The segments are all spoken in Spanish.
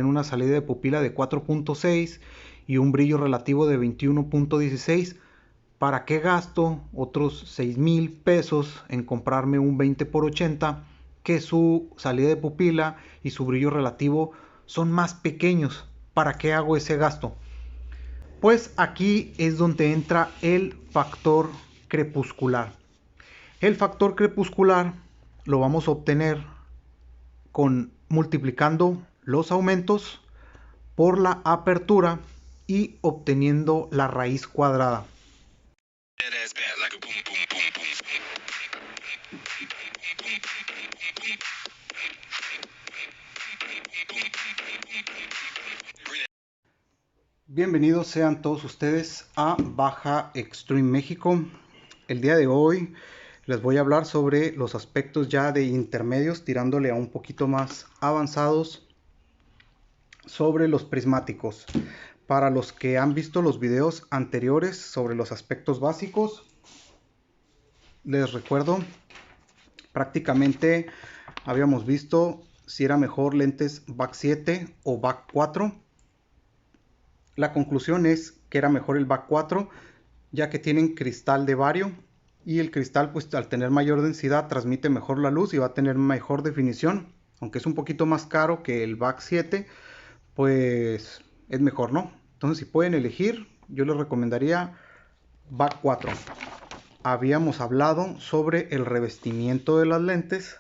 en una salida de pupila de 4.6 y un brillo relativo de 21.16. ¿Para qué gasto otros 6,000 pesos en comprarme un 20x80 que su salida de pupila y su brillo relativo son más pequeños? ¿Para qué hago ese gasto? Pues aquí es donde entra el factor crepuscular. El factor crepuscular lo vamos a obtener multiplicando los aumentos por la apertura y obteniendo la raíz cuadrada. Bienvenidos sean todos ustedes a Baja Extreme México. El día de hoy les voy a hablar sobre los aspectos ya de intermedios, tirándole a un poquito más avanzados sobre los prismáticos. Para los que han visto los videos anteriores sobre los aspectos básicos, les recuerdo, prácticamente habíamos visto si era mejor lentes BAC 7 o BAC 4. La conclusión es que era mejor el BAC 4, ya que tienen cristal de bario y el cristal, pues al tener mayor densidad, transmite mejor la luz y va a tener mejor definición. Aunque es un poquito más caro que el BAC 7, pues es mejor, ¿no? Entonces, si pueden elegir, yo les recomendaría BAC 4. Habíamos hablado sobre el revestimiento de las lentes.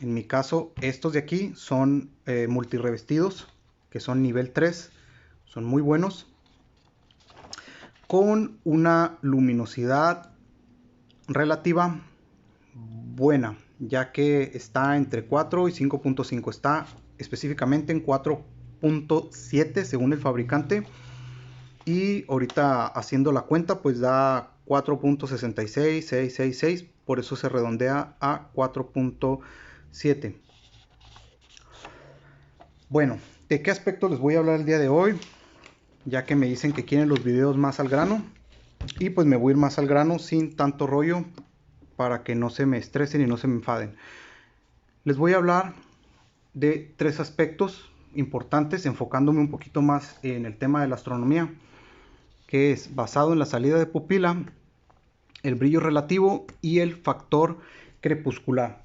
En mi caso, estos de aquí son multirevestidos, que son nivel 3. Son muy buenos, con una luminosidad relativa buena, ya que está entre 4 y 5.5. Está específicamente en 4.7 según el fabricante, y ahorita haciendo la cuenta pues da 4.66, 666, por eso se redondea a 4.7. Bueno, ¿de qué aspecto les voy a hablar el día de hoy? Ya que me dicen que quieren los videos más al grano, y pues me voy a ir más al grano sin tanto rollo para que no se me estresen y no se me enfaden. Les voy a hablar de 3 aspectos importantes, enfocándome un poquito más en el tema de la astronomía, que es basado en la salida de pupila, el brillo relativo y el factor crepuscular.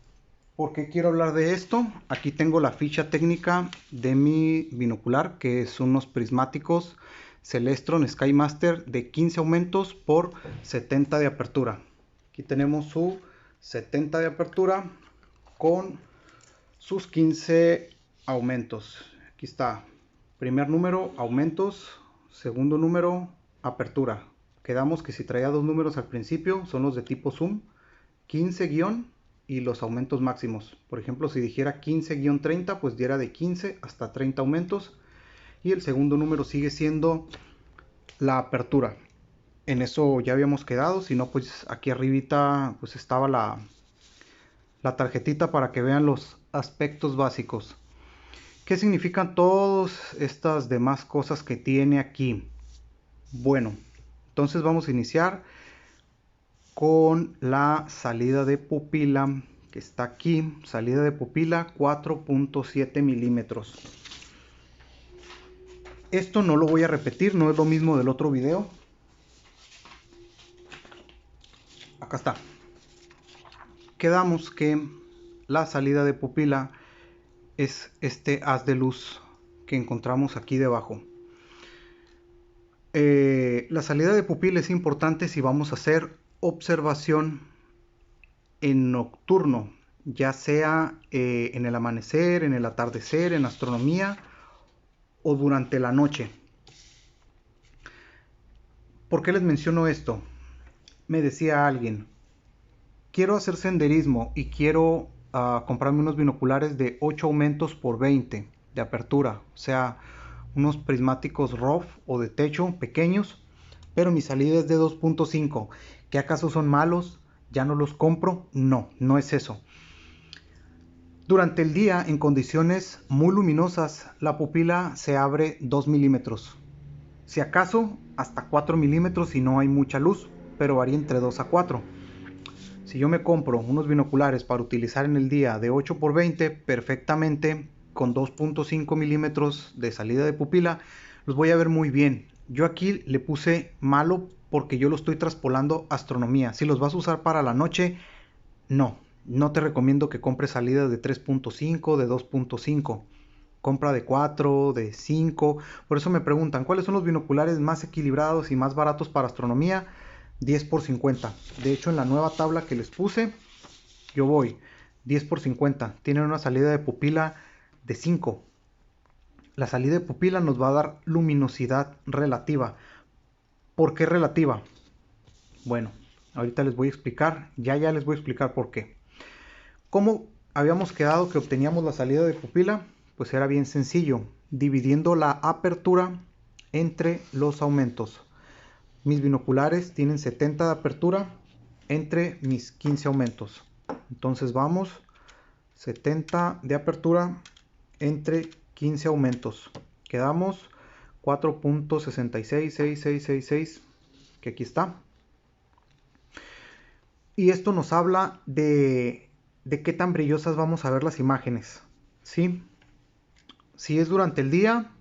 ¿Por qué quiero hablar de esto? Aquí tengo la ficha técnica de mi binocular, que es unos prismáticos Celestron Skymaster de 15 aumentos por 70 de apertura. Aquí tenemos su 70 de apertura con sus 15 aumentos. Aquí está, primer número aumentos, segundo número apertura. Quedamos que si traía 2 números al principio son los de tipo zoom, 15- y los aumentos máximos. Por ejemplo, si dijera 15-30, pues diera de 15 hasta 30 aumentos. Y el segundo número sigue siendo la apertura. En eso ya habíamos quedado. Si no, pues aquí arribita pues estaba la tarjetita para que vean los aspectos básicos. ¿Qué significan todas estas demás cosas que tiene aquí? Bueno, entonces vamos a iniciar con la salida de pupila, que está aquí, salida de pupila 4.7 milímetros. Esto no lo voy a repetir, no es lo mismo del otro video. Acá está. Quedamos que la salida de pupila es este haz de luz que encontramos aquí debajo. La salida de pupila es importante si vamos a hacer observación en nocturno, ya sea en el amanecer, en el atardecer, en astronomía o durante la noche. ¿Por qué les menciono esto? Me decía alguien, quiero hacer senderismo y quiero comprarme unos binoculares de 8 aumentos por 20 de apertura, o sea, unos prismáticos ROF o de techo pequeños, pero mi salida es de 2.5. ¿Qué acaso son malos? ¿Ya no los compro? No, no es eso. Durante el día, en condiciones muy luminosas, la pupila se abre 2 milímetros. Si acaso, hasta 4 milímetros si no hay mucha luz, pero varía entre 2 a 4. Si yo me compro unos binoculares para utilizar en el día de 8 por 20, perfectamente con 2.5 milímetros de salida de pupila, los voy a ver muy bien. Yo aquí le puse malo porque yo lo estoy traspolando a astronomía. Si los vas a usar para la noche, no te recomiendo que compres salidas de 3.5, de 2.5. Compra de 4, de 5. Por eso me preguntan, ¿cuáles son los binoculares más equilibrados y más baratos para astronomía? 10 por 50. De hecho, en la nueva tabla que les puse, yo voy 10 por 50. Tienen una salida de pupila de 5. La salida de pupila nos va a dar luminosidad relativa. ¿Por qué relativa? Bueno, ahorita les voy a explicar, ya les voy a explicar por qué. ¿Cómo habíamos quedado que obteníamos la salida de pupila? Pues era bien sencillo, dividiendo la apertura entre los aumentos. Mis binoculares tienen 70 de apertura entre mis 15 aumentos. Entonces vamos, 70 de apertura entre 15 aumentos. Quedamos 4.666666, que aquí está. Y esto nos habla de qué tan brillosas vamos a ver las imágenes, ¿sí? Si es durante el día,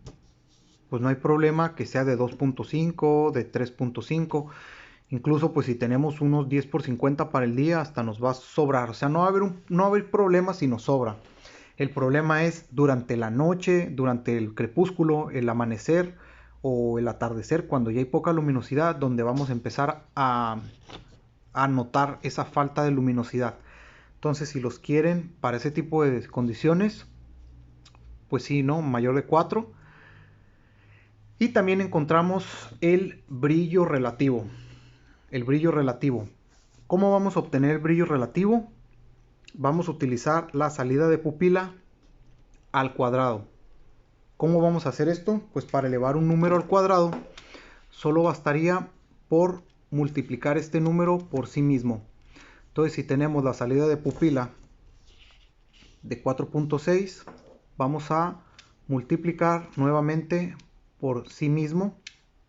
pues no hay problema que sea de 2.5, de 3.5. Incluso pues si tenemos unos 10 por 50 para el día, hasta nos va a sobrar. O sea, no va a haber problema si nos sobra. El problema es durante la noche, durante el crepúsculo, el amanecer o el atardecer, cuando ya hay poca luminosidad, donde vamos a empezar a notar esa falta de luminosidad. Entonces, si los quieren para ese tipo de condiciones, pues sí, ¿no? Mayor de 4. Y también encontramos el brillo relativo. El brillo relativo. ¿Cómo vamos a obtener el brillo relativo? Vamos a utilizar la salida de pupila al cuadrado. ¿Cómo vamos a hacer esto? Pues para elevar un número al cuadrado, solo bastaría por multiplicar este número por sí mismo. Entonces, si tenemos la salida de pupila de 4.6, vamos a multiplicar nuevamente por sí mismo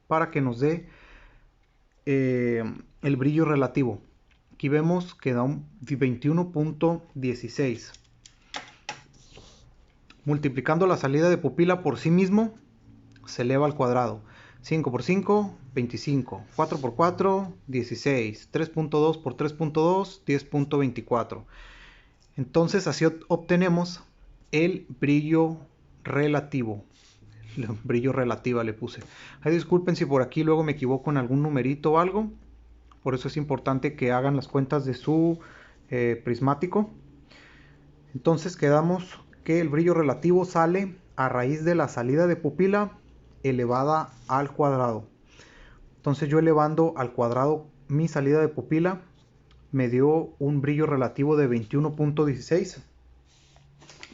para que nos dé el brillo relativo. Aquí vemos que da un 21.16. Multiplicando la salida de pupila por sí mismo, se eleva al cuadrado. 5 por 5, 25. 4 por 4, 16. 3.2 por 3.2, 10.24. Entonces así obtenemos el brillo relativo. El brillo relativa le puse. Ay, disculpen si por aquí luego me equivoco en algún numerito o algo. Por eso es importante que hagan las cuentas de su prismático. Entonces quedamos que el brillo relativo sale a raíz de la salida de pupila elevada al cuadrado. Entonces yo elevando al cuadrado mi salida de pupila me dio un brillo relativo de 21.16.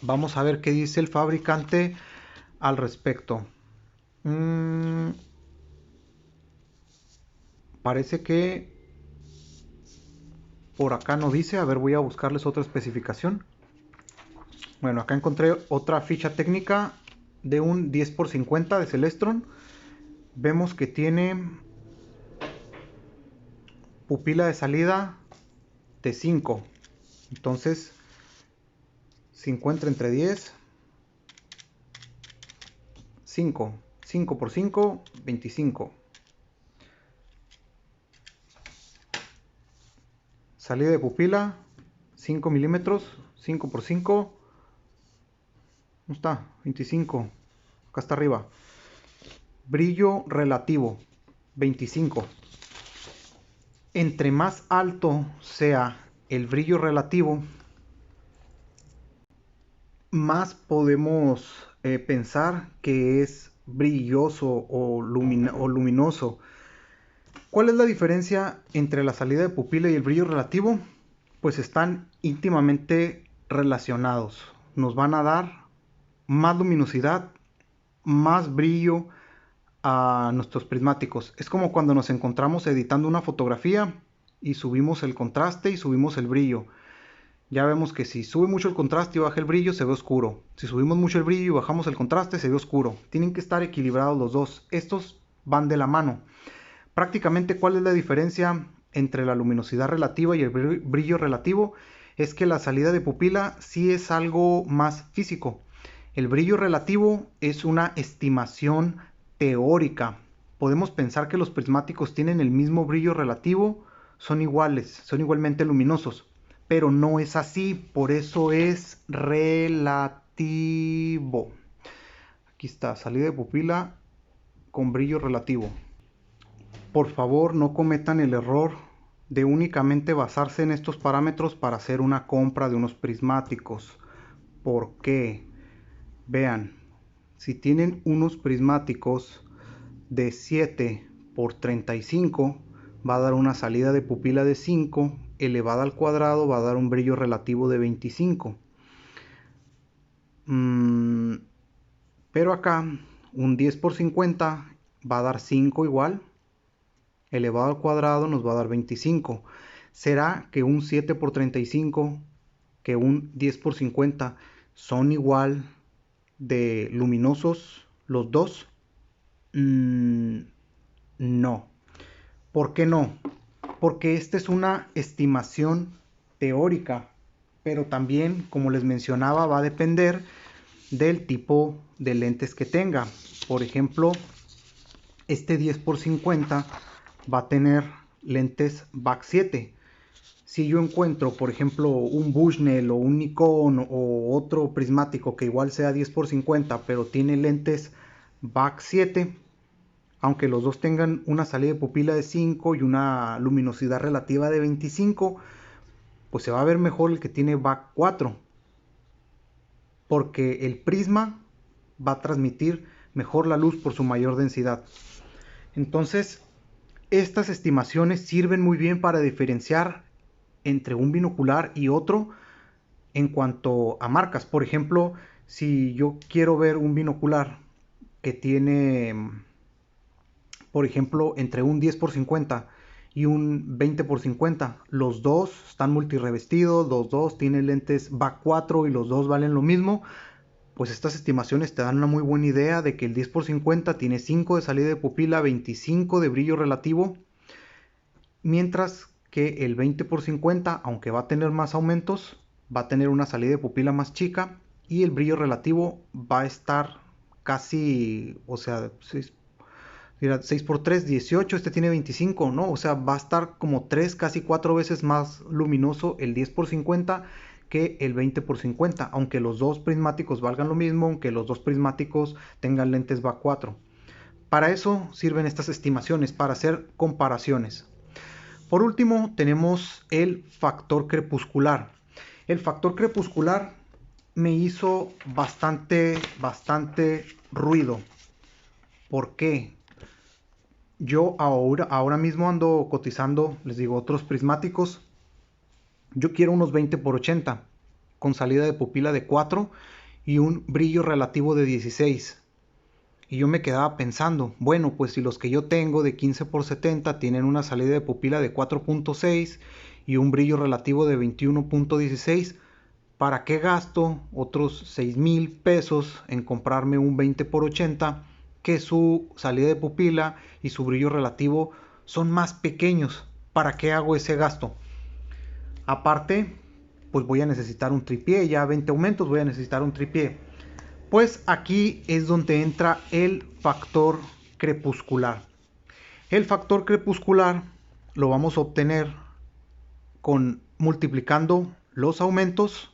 Vamos a ver qué dice el fabricante al respecto. Parece que por acá no dice. A ver, voy a buscarles otra especificación. Bueno, acá encontré otra ficha técnica de un 10 por 50 de Celestron. Vemos que tiene pupila de salida de 5. Entonces 50 entre 10, 5. 5 por 5, 25. Salida de pupila 5 milímetros. 5 por 5. ¿Dónde está? 25. Acá está arriba. Brillo relativo 25. Entre más alto sea el brillo relativo, más podemos pensar que es brilloso o luminoso. ¿Cuál es la diferencia entre la salida de pupila y el brillo relativo? Pues están íntimamente relacionados. Nos van a dar más luminosidad, más brillo a nuestros prismáticos. Es como cuando nos encontramos editando una fotografía y subimos el contraste y subimos el brillo. Ya vemos que si sube mucho el contraste y baja el brillo, se ve oscuro. Si subimos mucho el brillo y bajamos el contraste, se ve oscuro. Tienen que estar equilibrados los dos. Estos van de la mano. Prácticamente, ¿cuál es la diferencia entre la luminosidad relativa y el brillo relativo? Es que la salida de pupila sí es algo más físico. El brillo relativo es una estimación teórica. Podemos pensar que los prismáticos tienen el mismo brillo relativo, son iguales, son igualmente luminosos, pero no es así, por eso es relativo. Aquí está, salida de pupila con brillo relativo. Por favor, no cometan el error de únicamente basarse en estos parámetros para hacer una compra de unos prismáticos. ¿Por qué? Vean, si tienen unos prismáticos de 7 por 35, va a dar una salida de pupila de 5, elevada al cuadrado va a dar un brillo relativo de 25. Pero acá, un 10 por 50 va a dar 5 igual, elevado al cuadrado nos va a dar 25. ¿Será que un 7 por 35, que un 10 por 50 son igual de luminosos los dos? No. ¿Por qué no? Porque esta es una estimación teórica, pero también, como les mencionaba, va a depender del tipo de lentes que tenga. Por ejemplo, este 10 por 50 va a tener lentes BAC 7. Si yo encuentro, por ejemplo, un Bushnell o un Nikon o otro prismático que igual sea 10 por 50, pero tiene lentes BAC 7, aunque los dos tengan una salida de pupila de 5 y una luminosidad relativa de 25, pues se va a ver mejor el que tiene BAC 4, porque el prisma va a transmitir mejor la luz por su mayor densidad. Entonces, estas estimaciones sirven muy bien para diferenciar entre un binocular y otro en cuanto a marcas. Por ejemplo, si yo quiero ver un binocular que tiene, por ejemplo, entre un 10 por 50 y un 20 por 50, los dos están multirevestidos, los dos tienen lentes BAC 4 y los dos valen lo mismo, pues estas estimaciones te dan una muy buena idea de que el 10 por 50 tiene 5 de salida de pupila, 25 de brillo relativo, mientras que el 20 por 50, aunque va a tener más aumentos, va a tener una salida de pupila más chica y el brillo relativo va a estar casi, o sea, 6 por 3, 18, este tiene 25, ¿no? O sea, va a estar como 3, casi 4 veces más luminoso el 10 por 50 que el 20 por 50, aunque los dos prismáticos valgan lo mismo, aunque los dos prismáticos tengan lentes BAC 4. Para eso sirven estas estimaciones, para hacer comparaciones. Por último, tenemos el factor crepuscular. El factor crepuscular me hizo bastante ruido. ¿Por qué? Yo ahora mismo ando cotizando, les digo, otros prismáticos. Yo quiero unos 20 por 80 con salida de pupila de 4 y un brillo relativo de 16. Y yo me quedaba pensando, bueno, pues si los que yo tengo de 15 por 70 tienen una salida de pupila de 4.6 y un brillo relativo de 21.16, ¿para qué gasto otros 6,000 pesos en comprarme un 20 por 80 que su salida de pupila y su brillo relativo son más pequeños? ¿Para qué hago ese gasto? Aparte, pues voy a necesitar un tripié, ya 20 aumentos voy a necesitar un tripié. Pues aquí es donde entra el factor crepuscular. El factor crepuscular lo vamos a obtener multiplicando los aumentos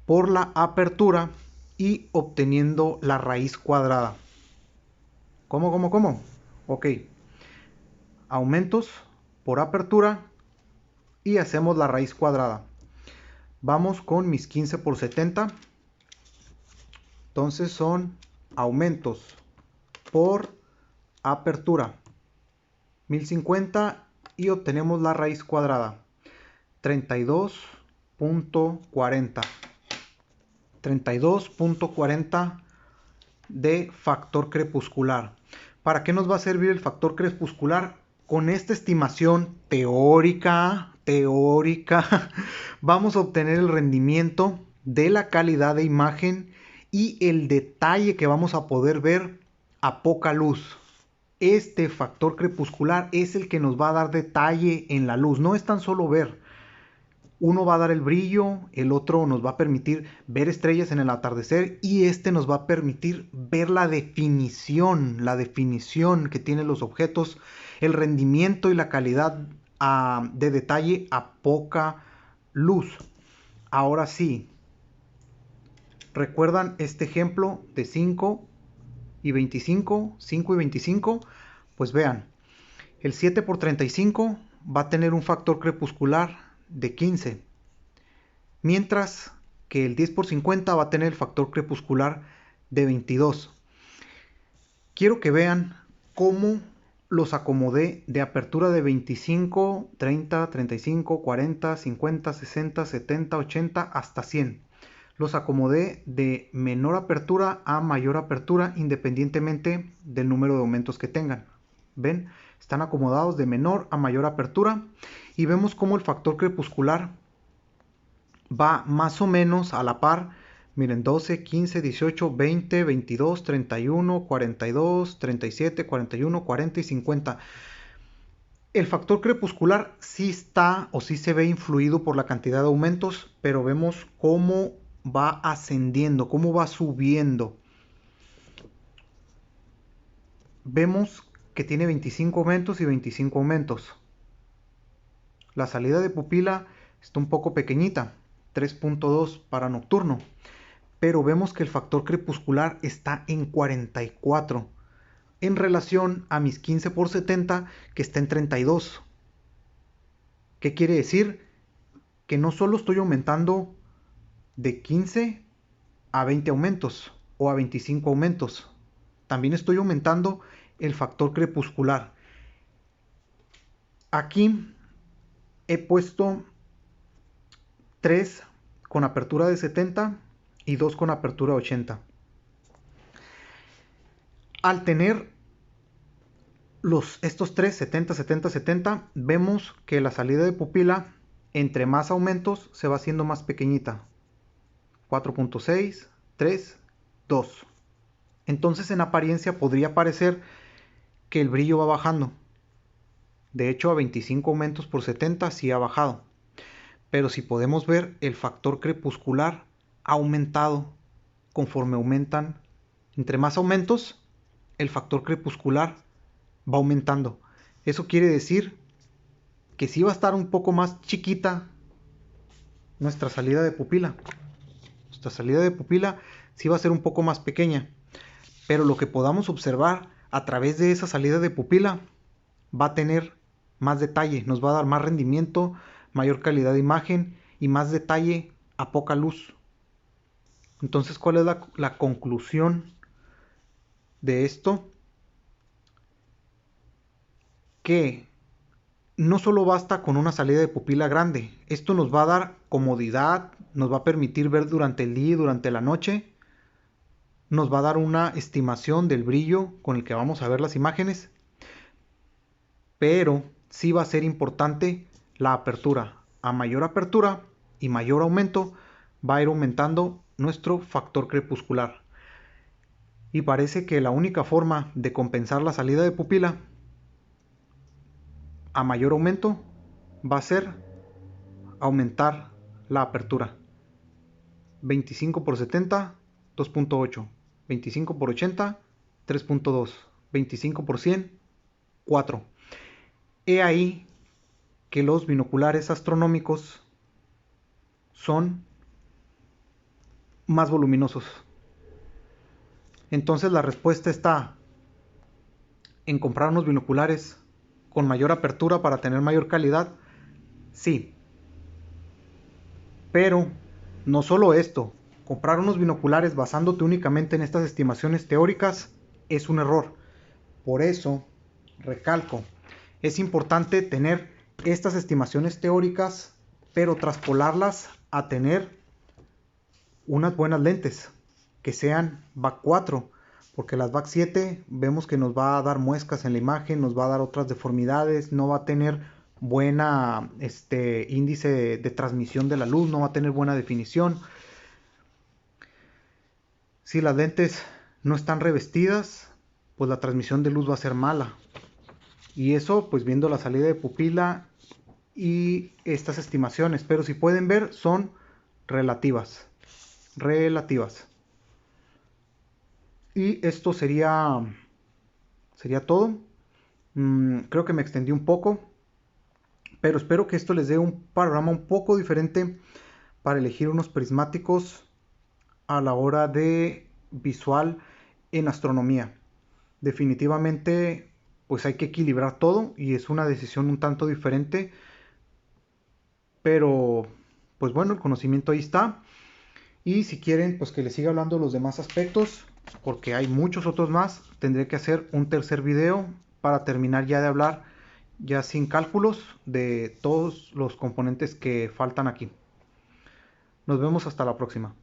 por la apertura y obteniendo la raíz cuadrada. ¿Cómo? Ok. Aumentos por apertura y hacemos la raíz cuadrada. Vamos con mis 15 por 70. Entonces son aumentos por apertura 1050 y obtenemos la raíz cuadrada 32.40 de factor crepuscular. ¿Para qué nos va a servir el factor crepuscular? Con esta estimación teórica vamos a obtener el rendimiento de la calidad de imagen y el detalle que vamos a poder ver a poca luz. Este factor crepuscular es el que nos va a dar detalle en la luz. No es tan solo ver. Uno va a dar el brillo, el otro nos va a permitir ver estrellas en el atardecer y este nos va a permitir ver la definición que tienen los objetos, el rendimiento y la calidad de detalle a poca luz. Ahora sí, ¿recuerdan este ejemplo de 5 y 25? 5 y 25, pues vean, el 7 por 35 va a tener un factor crepuscular de 15, mientras que el 10 por 50 va a tener el factor crepuscular de 22. Quiero que vean cómo los acomodé de apertura de 25, 30, 35, 40, 50, 60, 70, 80 hasta 100. Los acomodé de menor apertura a mayor apertura independientemente del número de aumentos que tengan. ¿Ven? Están acomodados de menor a mayor apertura y vemos cómo el factor crepuscular va más o menos a la par. Miren, 12, 15, 18, 20, 22, 31, 42, 37, 41, 40 y 50. El factor crepuscular sí está o sí se ve influido por la cantidad de aumentos, pero vemos cómo va ascendiendo, cómo va subiendo. Vemos que tiene 25 aumentos y 25 aumentos. La salida de pupila está un poco pequeñita, 3.2 para nocturno, pero vemos que el factor crepuscular está en 44 en relación a mis 15 por 70 que está en 32. ¿Qué quiere decir? Que no solo estoy aumentando de 15 a 20 aumentos o a 25 aumentos, también estoy aumentando el factor crepuscular. Aquí he puesto 3 con apertura de 70 y 2 con apertura de 80. Al tener estos 3, 70, 70, 70, vemos que la salida de pupila entre más aumentos se va haciendo más pequeñita. 4.6, 3, 2. Entonces en apariencia podría parecer que el brillo va bajando. De hecho, a 25 aumentos por 70 sí ha bajado. Pero si podemos ver, el factor crepuscular ha aumentado conforme aumentan. Entre más aumentos, el factor crepuscular va aumentando. Eso quiere decir que sí va a estar un poco más chiquita nuestra salida de pupila. Nuestra salida de pupila sí va a ser un poco más pequeña. Pero lo que podamos observar a través de esa salida de pupila va a tener más detalle, nos va a dar más rendimiento, mayor calidad de imagen y más detalle a poca luz. Entonces, ¿cuál es la conclusión de esto? Que no solo basta con una salida de pupila grande, esto nos va a dar comodidad, nos va a permitir ver durante el día y durante la noche, nos va a dar una estimación del brillo con el que vamos a ver las imágenes, pero sí va a ser importante la apertura. A mayor apertura y mayor aumento va a ir aumentando nuestro factor crepuscular. Y parece que la única forma de compensar la salida de pupila a mayor aumento va a ser aumentar la apertura. 25 por 70, 2.8. 25 por 80, 3.2. 25 por 100, 4. He ahí que los binoculares astronómicos son más voluminosos. Entonces la respuesta está en comprar unos binoculares con mayor apertura para tener mayor calidad. Sí. Pero no solo esto, comprar unos binoculares basándote únicamente en estas estimaciones teóricas es un error. Por eso, recalco, es importante tener estas estimaciones teóricas, pero traspolarlas a tener unas buenas lentes, que sean VAC 4, porque las VAC 7 vemos que nos va a dar muescas en la imagen, nos va a dar otras deformidades, no va a tener buena índice de transmisión de la luz, no va a tener buena definición. Si las lentes no están revestidas, pues la transmisión de luz va a ser mala. Y eso, pues viendo la salida de pupila, y estas estimaciones, pero si pueden ver son relativas. Y esto sería todo. Creo que me extendí un poco, pero espero que esto les dé un panorama un poco diferente para elegir unos prismáticos a la hora de visual en astronomía. Definitivamente pues hay que equilibrar todo y es una decisión un tanto diferente, pero pues bueno, el conocimiento ahí está. Y si quieren pues que les siga hablando de los demás aspectos, porque hay muchos otros más, tendré que hacer un tercer video para terminar ya de hablar ya sin cálculos de todos los componentes que faltan aquí. Nos vemos hasta la próxima.